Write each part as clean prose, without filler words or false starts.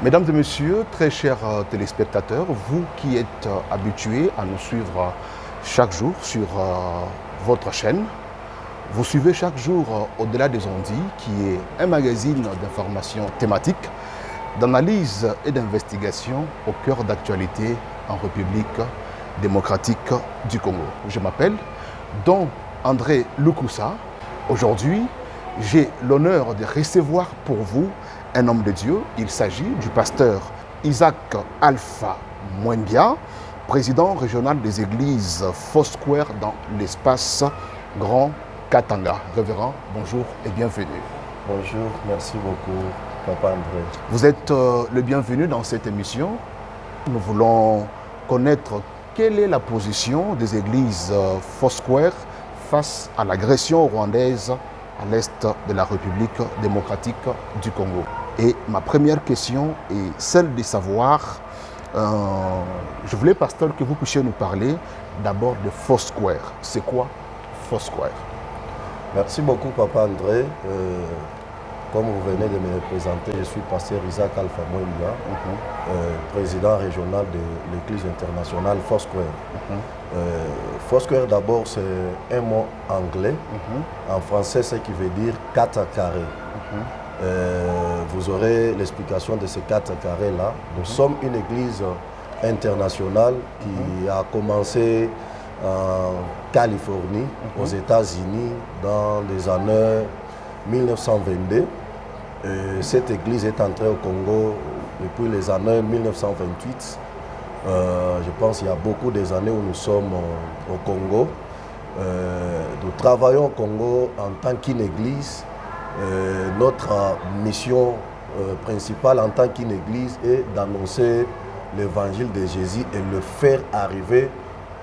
Mesdames et messieurs, très chers téléspectateurs, vous qui êtes habitués à nous suivre chaque jour sur votre chaîne, vous suivez chaque jour Au-delà des Ondits, qui est un magazine d'information thématique, d'analyse et d'investigation au cœur d'actualité en République démocratique du Congo. Je m'appelle Don André Lukusa. Aujourd'hui, j'ai l'honneur de recevoir pour vous un homme de Dieu. Il s'agit du pasteur Isaac Alpha Mwendia, président régional des églises Foursquare dans l'espace Grand Katanga. Révérend, bonjour et bienvenue. Bonjour, merci beaucoup, Papa André. Vous êtes le bienvenu dans cette émission. Nous voulons connaître quelle est la position des églises Foursquare face à l'agression rwandaise à l'est de la République démocratique du Congo. Et ma première question est celle de savoir, je voulais, pasteur, que vous puissiez nous parler d'abord de Foursquare. C'est quoi Foursquare? Merci beaucoup, Papa André. Comme vous venez de me présenter, je suis pasteur Isaac Alpha Mwendia, président régional de l'Église internationale Foursquare. Foursquare, d'abord, c'est un mot anglais. En français, ce qui veut dire 4 carrés. Vous aurez l'explication de ces 4 carrés-là. Nous sommes une église internationale qui a commencé en Californie, aux États-Unis, dans les années 1922. Cette église est entrée au Congo depuis les années 1928. Je pense qu'il y a beaucoup des années où nous sommes au Congo. Nous travaillons au Congo en tant qu'une église. Notre mission principale en tant qu'une église est d'annoncer l'évangile de Jésus et le faire arriver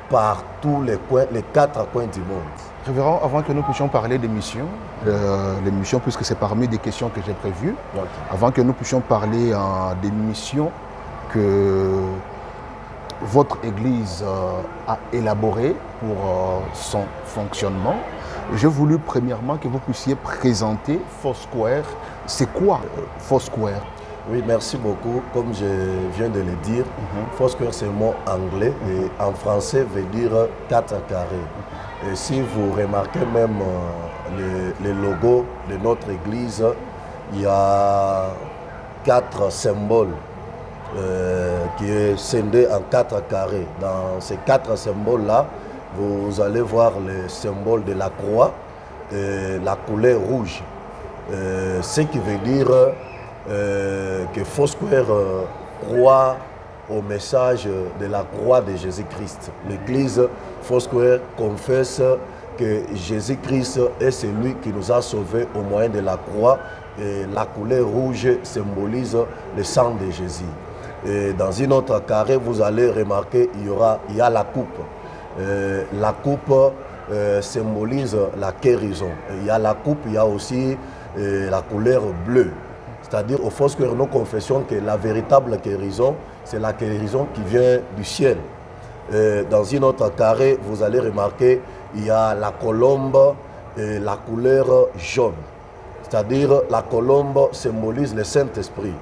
par tous les coins, les 4 coins du monde. Révérend, avant que nous puissions parler des missions, puisque c'est parmi des questions que j'ai prévues, avant que nous puissions parler des missions que votre Église a élaborées pour son fonctionnement, j'ai voulu premièrement que vous puissiez présenter Foursquare. C'est quoi Foursquare? Oui, merci beaucoup. Comme je viens de le dire, Foursquare, c'est un mot anglais et en français veut dire 4 carrés. Et si vous remarquez même le logo de notre église, il y a 4 symboles qui est scindé en 4 carrés. Dans ces 4 symboles-là, vous allez voir le symbole de la croix et la couleur rouge. Ce qui veut dire que Foursquare croit au message de la croix de Jésus-Christ. L'église Foursquare confesse que Jésus-Christ est celui qui nous a sauvés au moyen de la croix et la couleur rouge symbolise le sang de Jésus. Et dans une autre carré, vous allez remarquer il y a la coupe. La coupe symbolise la guérison. Il y a la coupe, il y a aussi la couleur bleue. C'est-à-dire, au Foursquare, nous confessons que la véritable guérison, c'est la guérison qui vient du ciel. Dans une autre carré, vous allez remarquer, il y a la colombe et la couleur jaune. C'est-à-dire, la colombe symbolise le Saint-Esprit.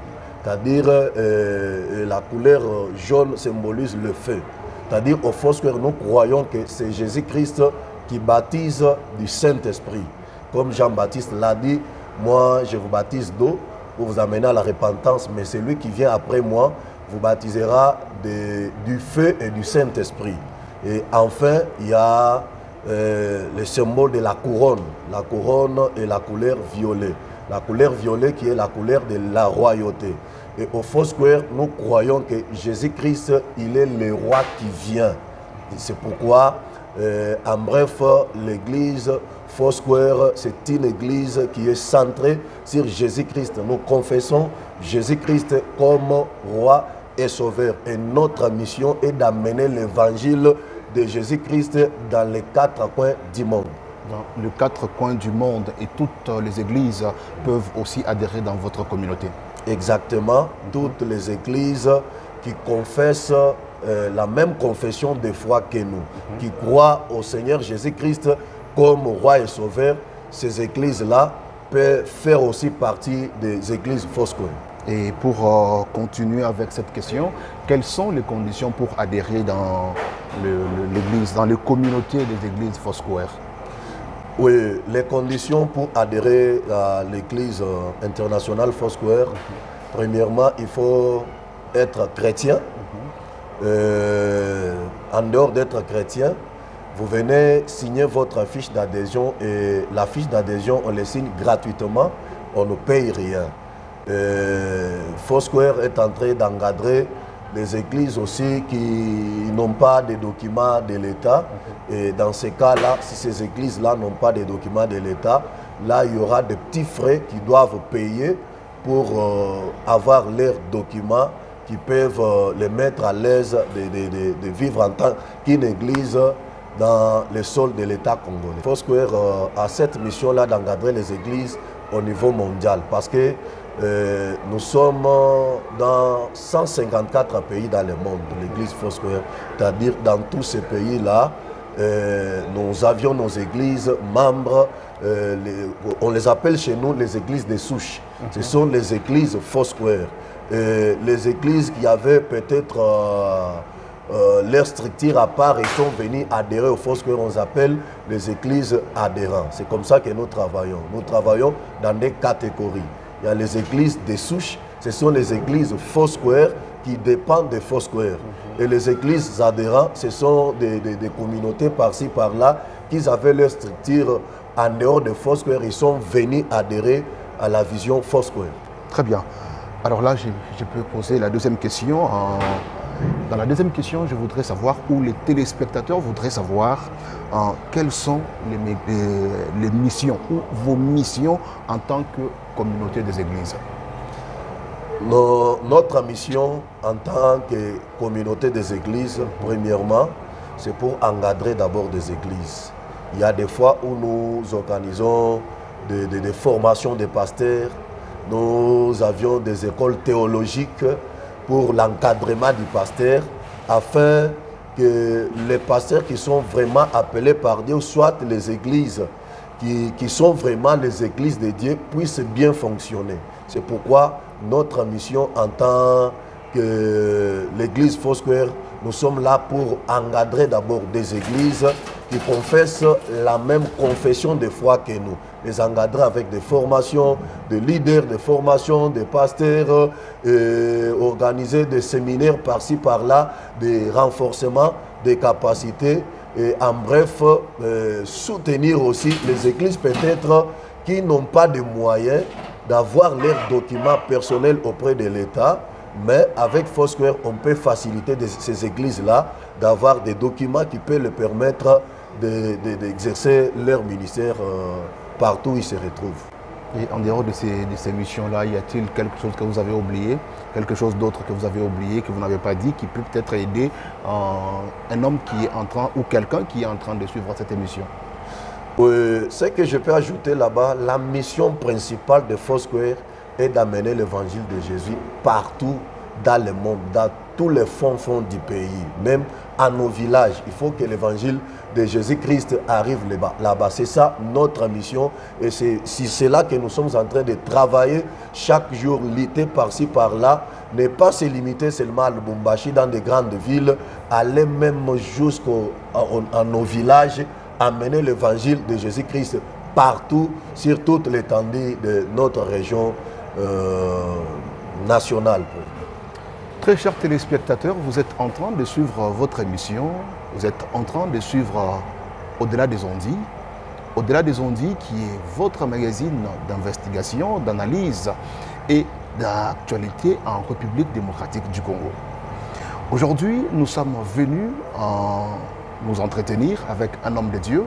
C'est-à-dire, la couleur jaune symbolise le feu. C'est-à-dire, au Foursquare, nous croyons que c'est Jésus-Christ qui baptise du Saint-Esprit. Comme Jean-Baptiste l'a dit, moi, je vous baptise d'eau pour vous amener à la repentance, mais celui qui vient après moi vous baptisera du feu et du Saint-Esprit. Et enfin, il y a le symbole de la couronne et la couleur violet. La couleur violet qui est la couleur de la royauté. Et au Foursquare, nous croyons que Jésus-Christ, il est le roi qui vient. C'est pourquoi, en bref, l'église Foursquare, c'est une église qui est centrée sur Jésus-Christ. Nous confessons Jésus-Christ comme roi et sauveur. Et notre mission est d'amener l'évangile de Jésus-Christ dans les 4 coins du monde. Dans les 4 coins du monde, et toutes les églises peuvent aussi adhérer dans votre communauté. Exactement, toutes les églises qui confessent la même confession de foi que nous, qui croient au Seigneur Jésus-Christ comme roi et sauveur, ces églises-là peuvent faire aussi partie des églises Foursquare. Et pour continuer avec cette question, quelles sont les conditions pour adhérer dans l'église, dans les communautés des églises Foursquare? Oui, les conditions pour adhérer à l'église internationale Foursquare, premièrement, il faut être chrétien. En dehors d'être chrétien, vous venez signer votre fiche d'adhésion et la fiche d'adhésion, on les signe gratuitement, on ne paye rien. Foursquare est en train d'encadrer les églises aussi qui n'ont pas de documents de l'État. Et dans ces cas-là, si ces églises-là n'ont pas de documents de l'État, là, il y aura des petits frais qu'ils doivent payer pour avoir leurs documents qui peuvent les mettre à l'aise de vivre en tant qu'une église dans le sol de l'État congolais. Foursquare a cette mission-là d'encadrer les églises au niveau mondial parce que nous sommes dans 154 pays dans le monde, l'église Foursquare, c'est-à-dire dans tous ces pays-là, nous avions nos églises membres, on les appelle chez nous les églises de souche. Ce sont les églises Foursquare. Les églises qui avaient peut-être leur structure à part et sont venus adhérer au Foursquare, on les appelle les églises adhérents. C'est comme ça que nous travaillons. Nous travaillons dans des catégories. Il y a les églises de souche, ce sont les églises Foursquare qui dépendent de Foursquare. Et les églises adhérents, ce sont des communautés par-ci, par-là, qui avaient leur structure en dehors de Foursquare. Ils sont venus adhérer à la vision Foursquare. Très bien. Alors là, je peux poser la deuxième question. Dans la deuxième question, je voudrais savoir, ou les téléspectateurs voudraient savoir, quelles sont les missions, ou vos missions en tant que communauté des églises. Notre mission en tant que communauté des églises, premièrement, c'est pour encadrer d'abord des églises. Il y a des fois où nous organisons des formations de pasteurs. Nous avions des écoles théologiques pour l'encadrement du pasteur, afin que les pasteurs qui sont vraiment appelés par Dieu, soit les églises qui sont vraiment les églises de Dieu, puissent bien fonctionner. C'est pourquoi notre mission en tant que l'église Foursquare, nous sommes là pour encadrer d'abord des églises qui confessent la même confession de foi que nous. Les encadrer avec des formations, des leaders, des formations, des pasteurs, organiser des séminaires par-ci, par-là, des renforcements des capacités. Et en bref, soutenir aussi les églises peut-être qui n'ont pas de moyens d'avoir leurs documents personnels auprès de l'État. Mais avec Foursquare, on peut faciliter ces églises-là d'avoir des documents qui peuvent leur permettre d'exercer leur ministère partout où ils se retrouvent. Et en dehors de ces missions-là, y a-t-il quelque chose que vous avez oublié, quelque chose d'autre que vous avez oublié, que vous n'avez pas dit, qui peut peut-être aider un homme qui est en train, ou quelqu'un qui est en train de suivre cette émission? Ce que je peux ajouter là-bas, la mission principale de Foursquare est d'amener l'évangile de Jésus partout dans le monde, dans tous les fonds du pays, même à nos villages. Il faut que l'évangile de Jésus-Christ arrive là-bas. C'est ça notre mission et c'est là que nous sommes en train de travailler chaque jour, lutter par-ci, par-là, ne pas se limiter seulement à Lubumbashi dans des grandes villes, aller même jusqu'à nos villages, amener l'évangile de Jésus-Christ partout, sur toute l'étendue de notre région nationale. Très chers téléspectateurs, vous êtes en train de suivre votre émission, vous êtes en train de suivre Au-delà des Ondits. Au-delà des Ondits qui est votre magazine d'investigation, d'analyse et d'actualité en République démocratique du Congo. Aujourd'hui, nous sommes venus nous entretenir avec un homme de Dieu,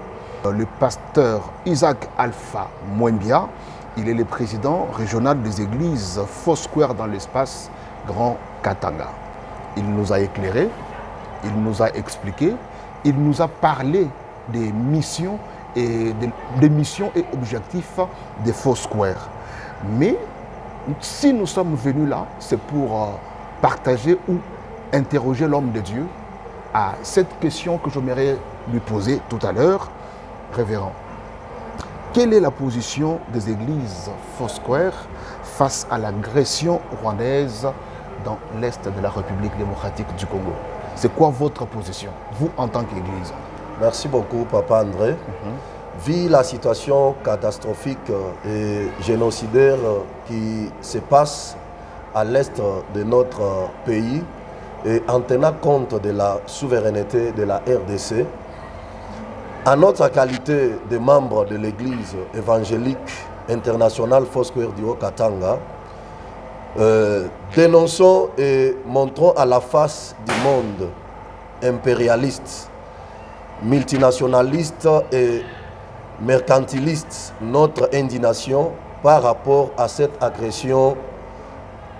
le pasteur Isaac Alpha Mwembia. Il est le président régional des églises Foursquare dans l'espace Grand Katanga. Il nous a éclairés, il nous a expliqué, il nous a parlé des missions et objectifs des Foursquare. Mais si nous sommes venus là, c'est pour partager ou interroger l'homme de Dieu à cette question que j'aimerais lui poser tout à l'heure. Révérend, quelle est la position des églises Foursquare face à l'agression rwandaise dans l'Est de la République démocratique du Congo. C'est quoi votre position, vous en tant qu'Église? Merci beaucoup, Papa André. Vu la situation catastrophique et génocidaire qui se passe à l'Est de notre pays, et en tenant compte de la souveraineté de la RDC, en notre qualité de membre de l'Église évangélique internationale Foursquare du Haut-Katanga, dénonçons et montrons à la face du monde impérialiste, multinationaliste et mercantiliste notre indignation par rapport à cette agression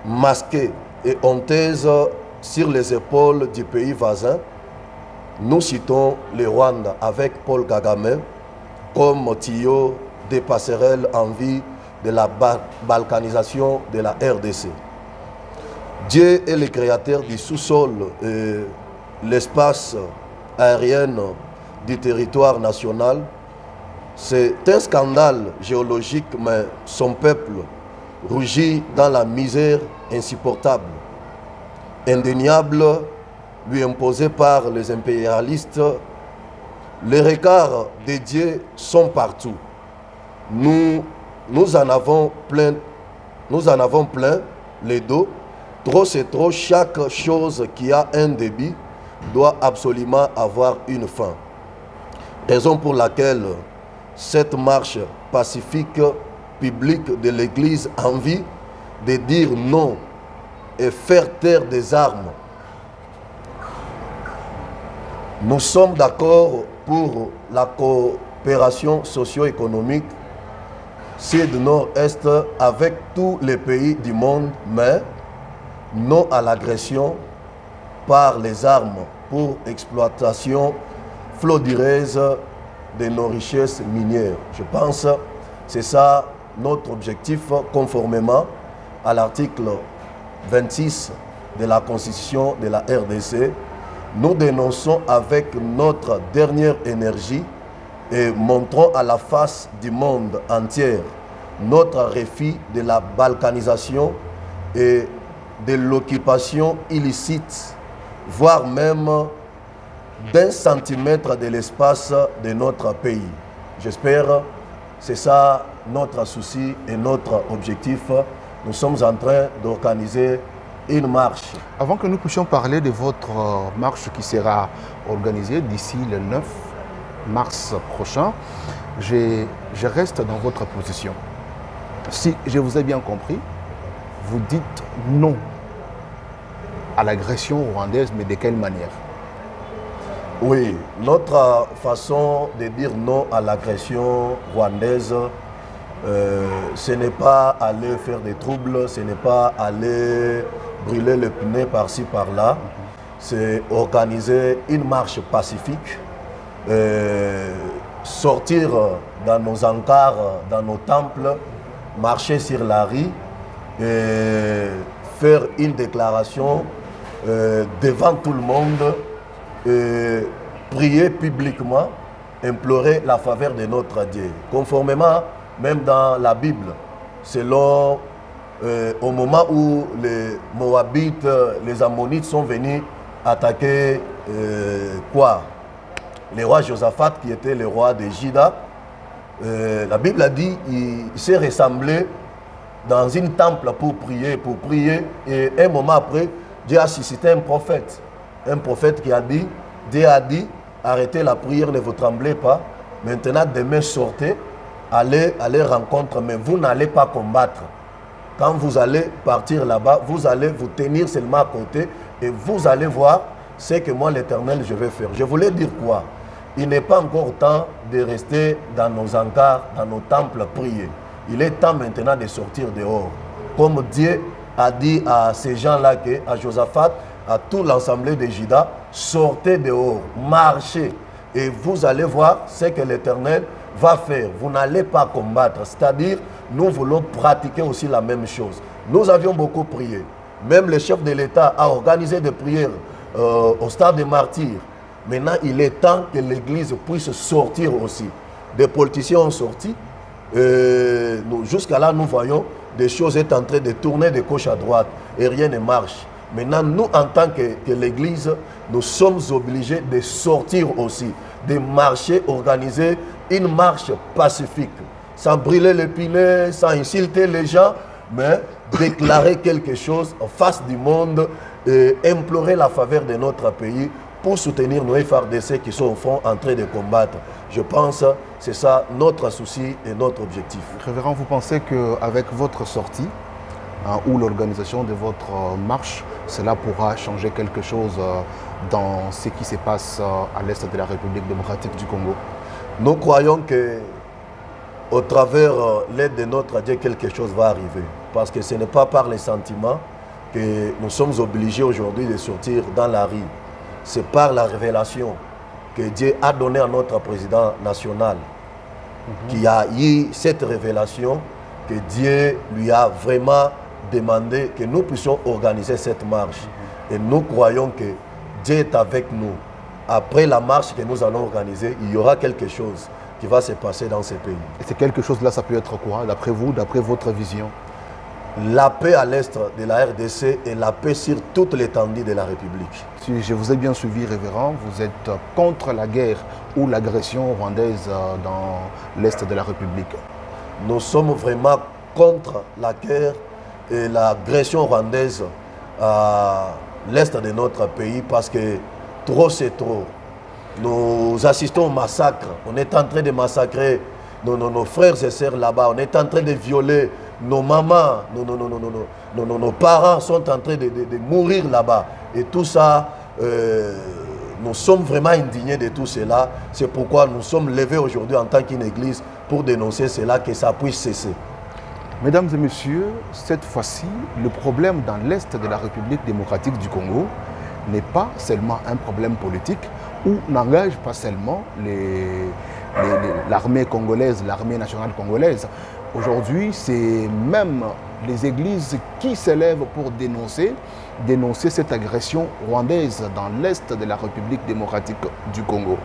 masquée et honteuse sur les épaules du pays voisin. Nous citons le Rwanda avec Paul Kagame comme tuyau des passerelles en vue de la balkanisation de la RDC. Dieu est le créateur du sous-sol et l'espace aérien du territoire national. C'est un scandale géologique, mais son peuple rougit dans la misère insupportable, indéniable, lui imposée par les impérialistes. Les regards de Dieu sont partout. Nous en avons plein les dos. Trop c'est trop, chaque chose qui a un débit doit absolument avoir une fin. Raison pour laquelle cette marche pacifique publique de l'Église a envie de dire non et faire taire des armes. Nous sommes d'accord pour la coopération socio-économique Sud-Nord-Est avec tous les pays du monde, mais non à l'agression par les armes pour exploitation frauduleuse de nos richesses minières. Je pense que c'est ça notre objectif conformément à l'article 26 de la Constitution de la RDC. Nous dénonçons avec notre dernière énergie et montrons à la face du monde entier notre refus de la balkanisation et de l'occupation illicite, voire même d'un centimètre de l'espace de notre pays. J'espère que c'est ça notre souci et notre objectif. Nous sommes en train d'organiser une marche. Avant que nous puissions parler de votre marche qui sera organisée d'ici le 9 mars prochain, je reste dans votre position. Si je vous ai bien compris, vous dites non à l'agression rwandaise, mais de quelle manière? Oui, notre façon de dire non à l'agression rwandaise, ce n'est pas aller faire des troubles, ce n'est pas aller brûler le pneu par-ci par-là, c'est organiser une marche pacifique, sortir dans nos encars, dans nos temples, marcher sur la rue et faire une déclaration devant tout le monde, prier publiquement, implorer la faveur de notre Dieu. Conformément, même dans la Bible, selon au moment où les Moabites, les Ammonites sont venus attaquer le roi Josaphat, qui était le roi de Juda, la Bible a dit qu'il s'est rassemblé dans une temple pour prier, et un moment après, Dieu a suscité un prophète qui a dit, Dieu a dit, arrêtez la prière, ne vous tremblez pas, maintenant demain sortez, allez à leur rencontre, mais vous n'allez pas combattre. Quand vous allez partir là-bas, vous allez vous tenir seulement à côté et vous allez voir ce que moi, l'Éternel, je vais faire. Je voulais dire quoi? Il n'est pas encore temps de rester dans nos encars, dans nos temples, prier. Il est temps maintenant de sortir dehors. Comme Dieu a dit à ces gens-là, à Josaphat, à tout l'ensemble de Juda, sortez dehors, marchez, et vous allez voir ce que l'Éternel va faire. Vous n'allez pas combattre. C'est-à-dire, nous voulons pratiquer aussi la même chose. Nous avions beaucoup prié. Même le chef de l'État a organisé des prières au stade des martyrs. Maintenant, il est temps que l'Église puisse sortir aussi. Des politiciens ont sorti. Jusqu'à là, nous voyons des choses est en train de tourner de gauche à droite et rien ne marche. Maintenant, nous, en tant que l'Église, nous sommes obligés de sortir aussi, de marcher, organiser une marche pacifique, sans brûler les pinets, sans insulter les gens, mais déclarer quelque chose en face du monde et implorer la faveur de notre pays pour soutenir nos FRDC qui sont au front en train de combattre. Je pense que c'est ça notre souci et notre objectif. Révérend, vous pensez qu'avec votre sortie ou l'organisation de votre marche, cela pourra changer quelque chose dans ce qui se passe à l'est de la République démocratique du Congo? Nous croyons que au travers l'aide de notre Dieu, quelque chose va arriver. Parce que ce n'est pas par les sentiments que nous sommes obligés aujourd'hui de sortir dans la rue. C'est par la révélation que Dieu a donnée à notre président national, qui a eu cette révélation, que Dieu lui a vraiment demandé que nous puissions organiser cette marche. Et nous croyons que Dieu est avec nous. Après la marche que nous allons organiser, il y aura quelque chose qui va se passer dans ce pays. Et c'est quelque chose-là, ça peut être quoi, d'après vous, d'après votre vision? La paix à l'est de la RDC et la paix sur toute l'étendue de la République. Si je vous ai bien suivi, révérend, vous êtes contre la guerre ou l'agression rwandaise dans l'est de la République? Nous sommes vraiment contre la guerre et l'agression rwandaise à l'est de notre pays parce que trop c'est trop. Nous assistons au massacre. On est en train de massacrer nos frères et sœurs là-bas. On est en train de violer nos mamans, nos parents sont en train de mourir là-bas. Et tout ça, nous sommes vraiment indignés de tout cela. C'est pourquoi nous sommes levés aujourd'hui en tant qu'une église pour dénoncer cela, que ça puisse cesser. Mesdames et messieurs, cette fois-ci, le problème dans l'est de la République démocratique du Congo n'est pas seulement un problème politique ou n'engage pas seulement l'armée congolaise, l'armée nationale congolaise. Aujourd'hui, c'est même les églises qui s'élèvent pour dénoncer cette agression rwandaise dans l'est de la République démocratique du Congo.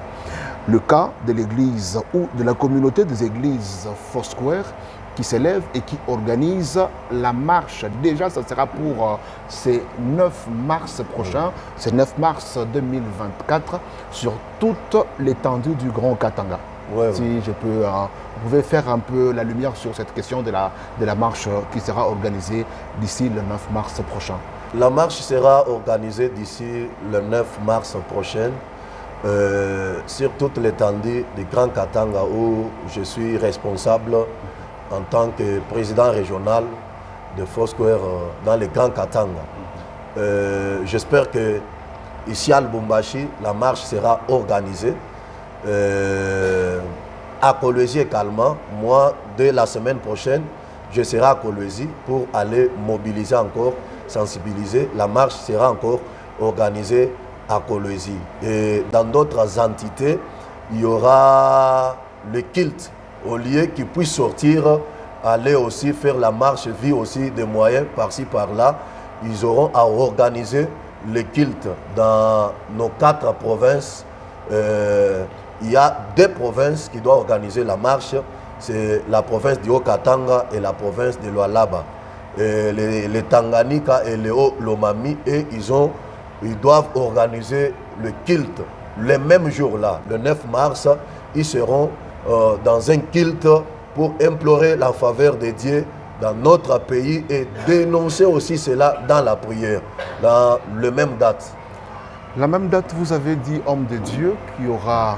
Le cas de l'église ou de la communauté des églises Foursquare qui s'élève et qui organise la marche. Déjà, ça sera pour ce 9 mars prochain, ce 9 mars 2024, sur toute l'étendue du Grand Katanga. Ouais, si je peux, vous pouvez faire un peu la lumière sur cette question de la marche qui sera organisée d'ici le 9 mars prochain. La marche sera organisée d'ici le 9 mars prochain sur toute l'étendue du Grand Katanga où je suis responsable en tant que président régional de Foursquare dans le Grand Katanga. J'espère que ici à Lubumbashi, la marche sera organisée. À Kolwezi également, moi, dès la semaine prochaine, je serai à Kolwezi pour aller mobiliser encore, sensibiliser. La marche sera encore organisée à Kolwezi. Et dans d'autres entités, il y aura le culte au lieu qu'ils puissent sortir, aller aussi faire la marche, vu aussi des moyens par-ci par-là. Ils auront à organiser le culte dans nos 4 provinces. Il y a 2 provinces qui doivent organiser la marche, c'est la province du Haut-Katanga et la province de Lualaba. Les Tanganyika et les Haut-Lomami, et ils doivent organiser le culte le même jour-là, le 9 mars. Ils seront dans un culte pour implorer la faveur de Dieu dans notre pays et dénoncer aussi cela dans la prière, dans la même date. La même date, vous avez dit, homme de Dieu, qu'il y aura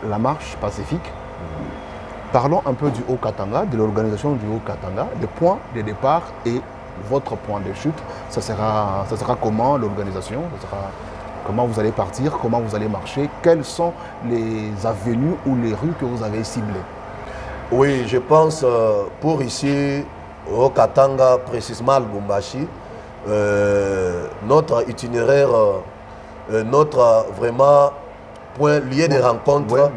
la marche pacifique. Parlons un peu du Haut-Katanga, de l'organisation du Haut-Katanga, le point de départ et votre point de chute. Ça sera comment l'organisation? Comment vous allez partir? Comment vous allez marcher? Quelles sont les avenues ou les rues que vous avez ciblées? Oui, je pense pour ici, au Katanga, précisément à Lubumbashi, notre itinéraire, notre vraiment point lieu de rencontre,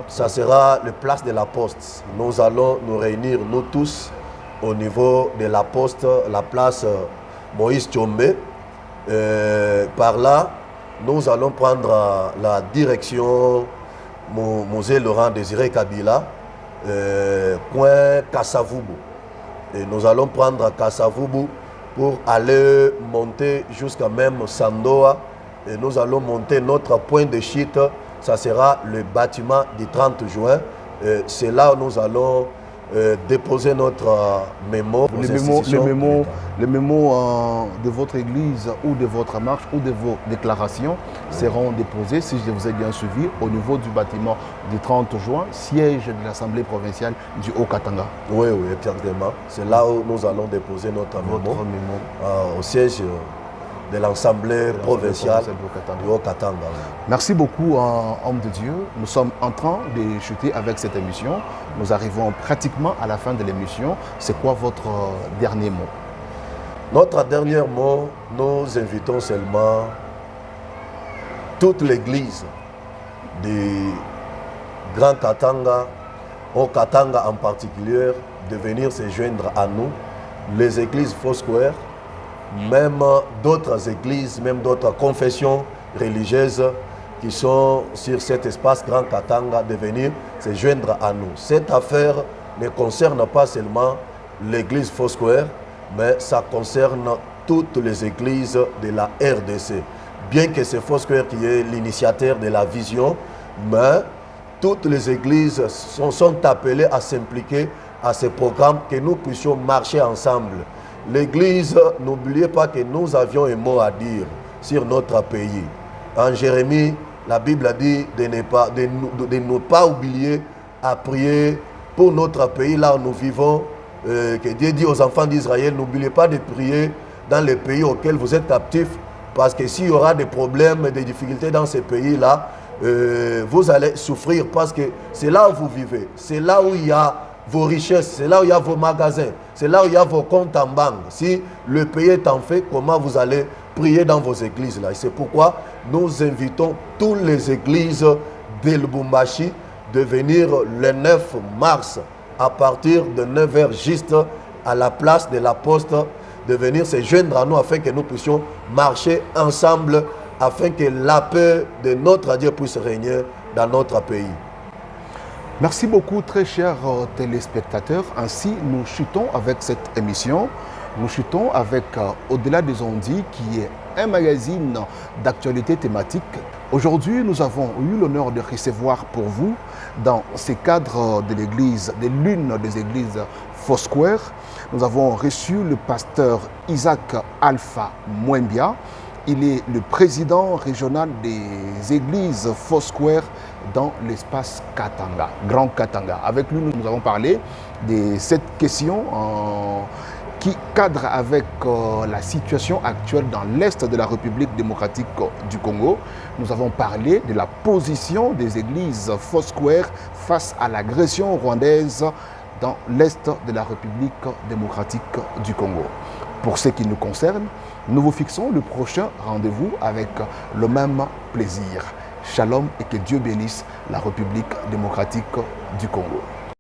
ça sera le place de la Poste. Nous allons nous réunir, nous tous, au niveau de la Poste, la place Moïse Tchombe. Par là, nous allons prendre la direction Musée Laurent Désiré Kabila, coin Kassavubu. Et nous allons prendre Kasavubu pour aller monter jusqu'à même Sandoa. Et nous allons monter notre point de chute. Ça sera le bâtiment du 30 juin. C'est là où nous allons déposer notre mémo. Les mémos de votre église ou de votre marche ou de vos déclarations seront déposés, si je vous ai bien suivi, au niveau du bâtiment du 30 juin, siège de l'Assemblée provinciale du Haut-Katanga. Oui, oui, exactement. C'est là où nous allons déposer notre mémo. Au siège de l'Assemblée provinciale du Haut-Katanga. Merci beaucoup, homme de Dieu. Nous sommes en train de chuter avec cette émission. Nous arrivons pratiquement à la fin de l'émission. C'est quoi votre dernier mot? Notre dernier mot, nous invitons seulement toute l'église du Grand Katanga, au Katanga en particulier, de venir se joindre à nous, les églises Foursquare, même d'autres églises, même d'autres confessions religieuses qui sont sur cet espace Grand Katanga, de venir se joindre à nous. Cette affaire ne concerne pas seulement l'église Foursquare, mais ça concerne toutes les églises de la RDC. Bien que c'est Foursquare qui est l'initiateur de la vision, mais toutes les églises sont appelées à s'impliquer à ce programme, que nous puissions marcher ensemble. L'église, n'oubliez pas que nous avions un mot à dire sur notre pays. En Jérémie, la Bible a dit de ne pas oublier à prier pour notre pays, là où nous vivons. Que Dieu dit aux enfants d'Israël, n'oubliez pas de prier dans les pays auxquels vous êtes captifs, parce que s'il y aura des problèmes, des difficultés dans ces pays-là, vous allez souffrir, parce que c'est là où vous vivez, c'est là où il y a vos richesses, c'est là où il y a vos magasins, c'est là où il y a vos comptes en banque. Si le pays est en fait, comment vous allez prier dans vos églises là? Et c'est pourquoi nous invitons toutes les églises de Lubumbashi de venir le 9 mars à partir de 9h juste à la place de la Poste, de venir se joindre à nous afin que nous puissions marcher ensemble, afin que la paix de notre Dieu puisse régner dans notre pays. Merci beaucoup, très chers téléspectateurs. Ainsi, nous chutons avec cette émission. Nous chutons avec Au-delà des Ondits, qui est un magazine d'actualité thématique. Aujourd'hui, nous avons eu l'honneur de recevoir pour vous, dans ces cadres de l'église, de l'une des églises Foursquare, nous avons reçu le pasteur Isaac Alpha Mwembia. Il est le président régional des églises Foursquare dans l'espace Katanga, Grand Katanga. Avec lui, nous avons parlé de cette question qui cadre avec la situation actuelle dans l'Est de la République démocratique du Congo. Nous avons parlé de la position des églises Foursquare face à l'agression rwandaise dans l'Est de la République démocratique du Congo. Pour ce qui nous concerne, nous vous fixons le prochain rendez-vous avec le même plaisir. Shalom et que Dieu bénisse la République démocratique du Congo.